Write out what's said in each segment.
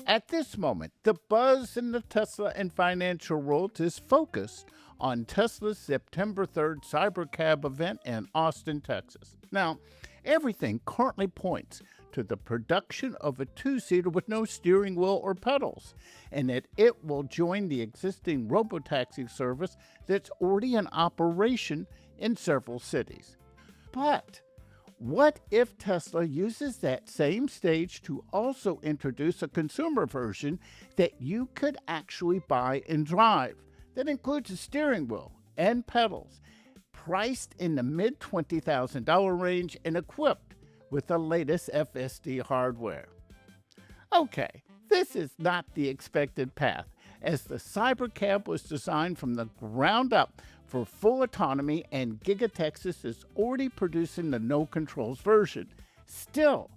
At this moment, the buzz in the Tesla and financial world is focused on Tesla's September 3rd Cybercab event in Austin, Texas. Now, everything currently points to the production of a two-seater with no steering wheel or pedals, and that it will join the existing Robotaxi service that's already in operation in several cities. But what if Tesla uses that same stage to also introduce a consumer version that you could actually buy and drive, that includes a steering wheel and pedals, priced in the mid-$20,000 range and equipped with the latest FSD hardware? Okay, this is not the expected path, as the Cybercab was designed from the ground up for full autonomy, and Gadget is already producing the no controls version. Still,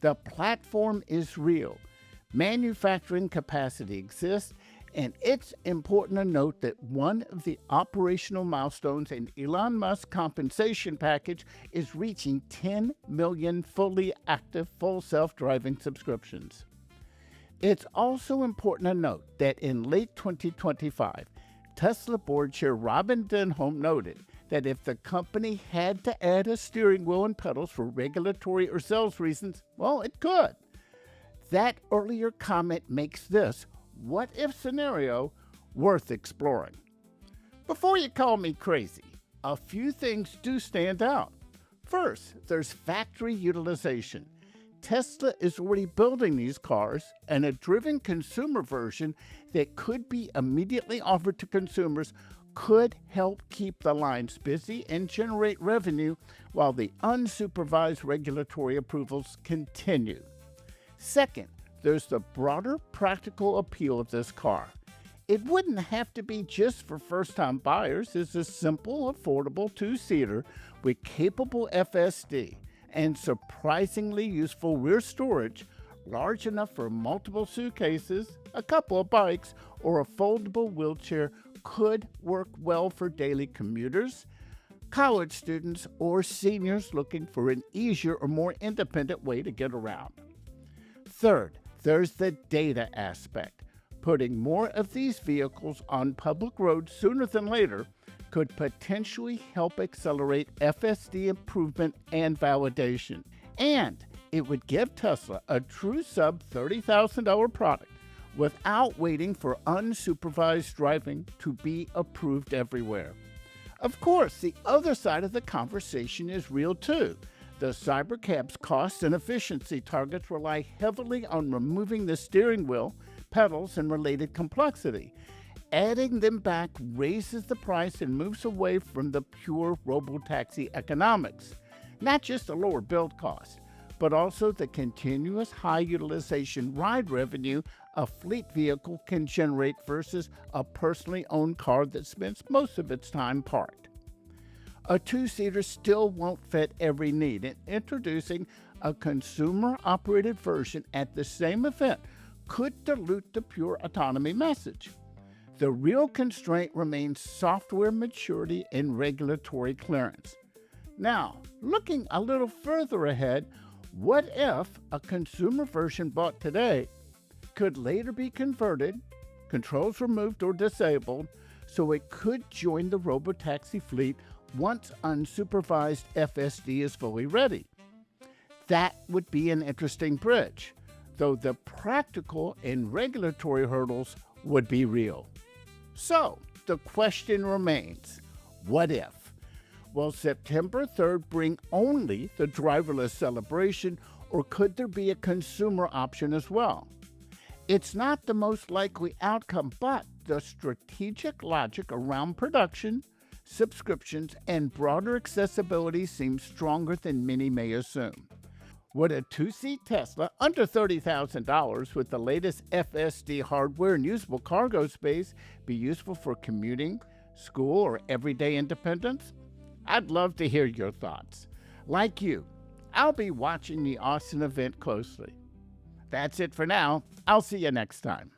the platform is real. Manufacturing capacity exists, and it's important to note that one of the operational milestones in Elon Musk's compensation package is reaching 10 million fully active full self-driving subscriptions. It's also important to note that in late 2025, Tesla board chair Robin Denholm noted that if the company had to add a steering wheel and pedals for regulatory or sales reasons, well, it could. That earlier comment makes this what-if scenario worth exploring. Before you call me crazy, a few things do stand out. First, there's factory utilization. Tesla is already building these cars, and a driven consumer version that could be immediately offered to consumers could help keep the lines busy and generate revenue while the unsupervised regulatory approvals continue. Second, there's the broader practical appeal of this car. It wouldn't have to be just for first-time buyers. It's a simple, affordable two-seater with capable FSD and surprisingly useful rear storage, large enough for multiple suitcases, a couple of bikes, or a foldable wheelchair, could work well for daily commuters, college students, or seniors looking for an easier or more independent way to get around. Third, there's the data aspect. Putting more of these vehicles on public roads sooner than later could potentially help accelerate FSD improvement and validation. And it would give Tesla a true sub-$30,000 product without waiting for unsupervised driving to be approved everywhere. Of course, the other side of the conversation is real too. The Cybercab's cost and efficiency targets rely heavily on removing the steering wheel, pedals, and related complexity. Adding them back raises the price and moves away from the pure robotaxi economics. Not just the lower build cost, but also the continuous high utilization ride revenue a fleet vehicle can generate versus a personally owned car that spends most of its time parked. A two-seater still won't fit every need, and introducing a consumer-operated version at the same event could dilute the pure autonomy message. The real constraint remains software maturity and regulatory clearance. Now, looking a little further ahead, what if a consumer version bought today could later be converted, controls removed or disabled, so it could join the robotaxi fleet once unsupervised FSD is fully ready? That would be an interesting bridge, though the practical and regulatory hurdles would be real. So, the question remains, what if? Will September 3rd bring only the driverless celebration, or could there be a consumer option as well? It's not the most likely outcome, but the strategic logic around production, subscriptions, and broader accessibility seems stronger than many may assume. Would a two-seat Tesla under $30,000 with the latest FSD hardware and usable cargo space be useful for commuting, school, or everyday independence? I'd love to hear your thoughts. Like you, I'll be watching the Austin event closely. That's it for now. I'll see you next time.